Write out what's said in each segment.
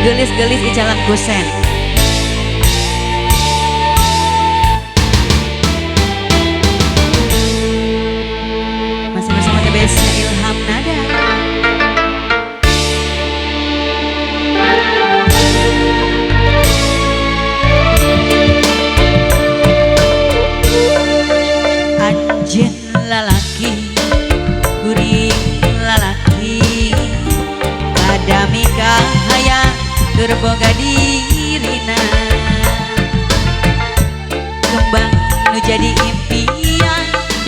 Gelis-gelis icalang kusen. Masih bersama TBS Ilham Nada. Anjen lalaki, kuring lalaki, kadami kahaya terboga dirina, kembang nu jadi impian,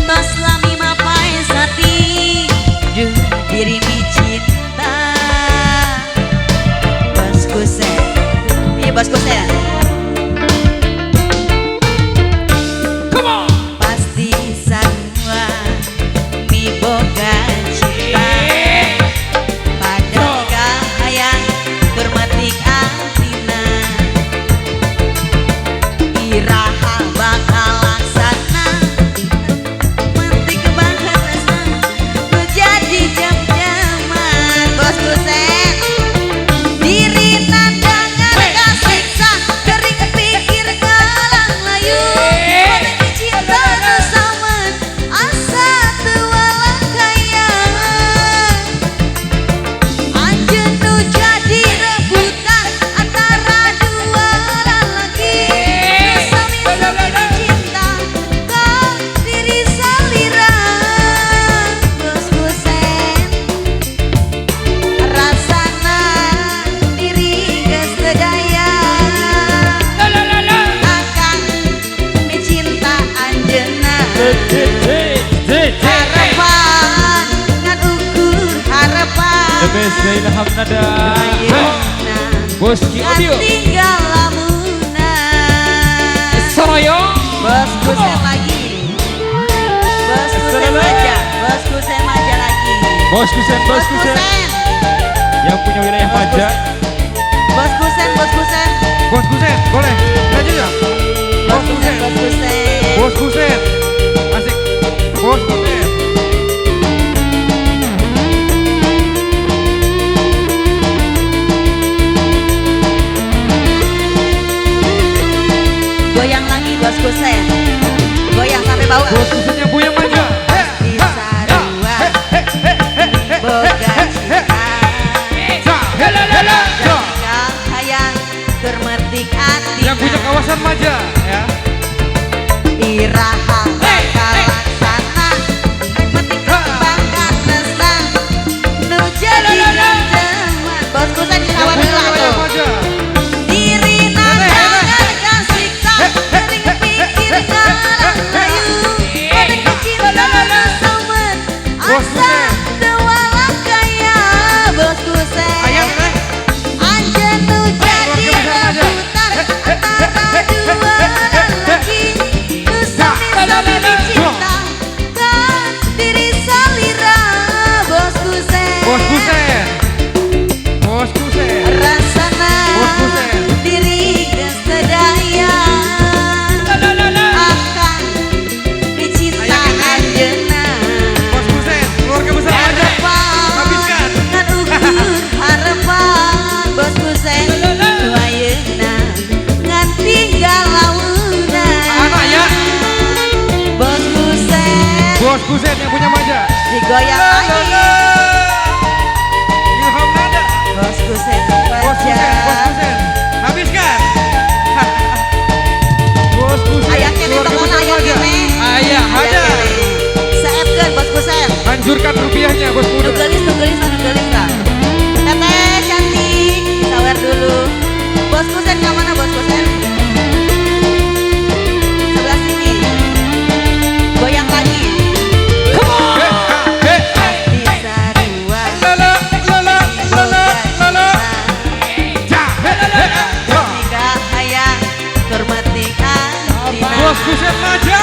tos lami mapai sati, duh diri mi cinta. Bosku sen, iya bosku sen. Pasti sarua mi boga cinta, pada kahayang turmatik atina, iraha bakal laksana, mentik banget rasa menjadi jam-jaman. Bosku sen, diri nandangan kasiksa, kering pikir kalang layu, meniti cinta nusaman asa tualang kaya, anjeun nu jadi rebutan antara dua lalaki, sami-sami cinta ka diri salira. Bosku sen, rasana diri geus teu daya, akan mencinta anjeunna. Harapan ngan ukur harapan, TBS Ilham Nada. ayeuna Boski ngan Audio. tinggal lamuna. Soroyo. Bosku sen lagi, bosku sen maja, bosku sen maja lagi, Bosku sen, bosku bosku sen. sen, Yang punya wilayah Maja. bosku sen, bosku sen, Bosku Sen, boleh? Lanjut ya? bosku sen, bosku sen. Bosku Sen. Asik. Bosku Sen. Goyang lagi bosku sen, goyang sampai bawah. Bosku Sen yang punya Maja. Pasti sarua boga cinta, kahayang termetik Yang punya atina, kawasan Maja, ya. iraha bakal laksana, metik kembang kanesan nu jadi jam-jaman. Bosku sen kawan Punya heula wilayah tuh. Maja. Diri nandangan kasiksa, kering pikir kalang layu, meniti cinta nusaman asa tualang kaya. Bosku sen, Ayam, Teh. anjeun nu jadi rebutan antara dua lalaki, nu sami-sami cinta ka diri salira. Bosku sen, Bosku Sen. Bosku Sen. rasana Bosku sen. diri geus teu daya, akan dicinta anjeunna. Bosku Sen. Keluarga besar Maja. Habiskan. Ngan ukur harapan. Bosku sen, ayeuna ngan tinggal launa. Anak ya. Bosku sen, Bosku Sen yang punya Maja. digoyang lagi. Ilham Nada. Bosku sen Bosku Sen. Bosku baca. Sen. Habiskan. Bosku Sen. Ayah kene Keluarga temen besar ayah Maja. kene. Ayah ada. Saepkeun bosku sen. Hancurkan rupiahnya, Bosku. Nu geulis lah. Teteh cantik, sawer dulu. Bosku sen ke mana bosku sen? Sebelah sini. Goyang lagi. Di sarua Lala, lala, lala, lala. nikah hayang turmati atina, Bosku Sen Maja.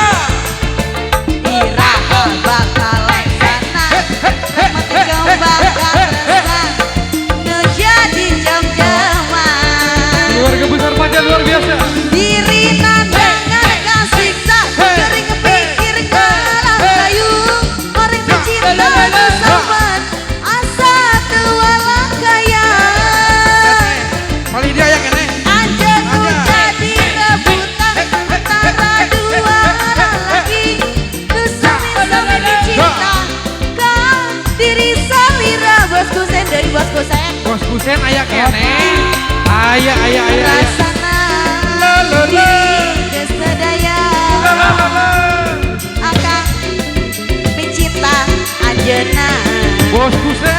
iraha bakal laksana, mati kembang kanesan nu jadi jam-jaman. Keluarga besar Maja luar biasa. Diri nandangan kasiksa, kering pikir kalang layu, orang cinta nusaman asa tualang kaya, Kusen aya kene. Aya. Rasana geus sadaya Akang mencinta anjeunna Bos Kusen.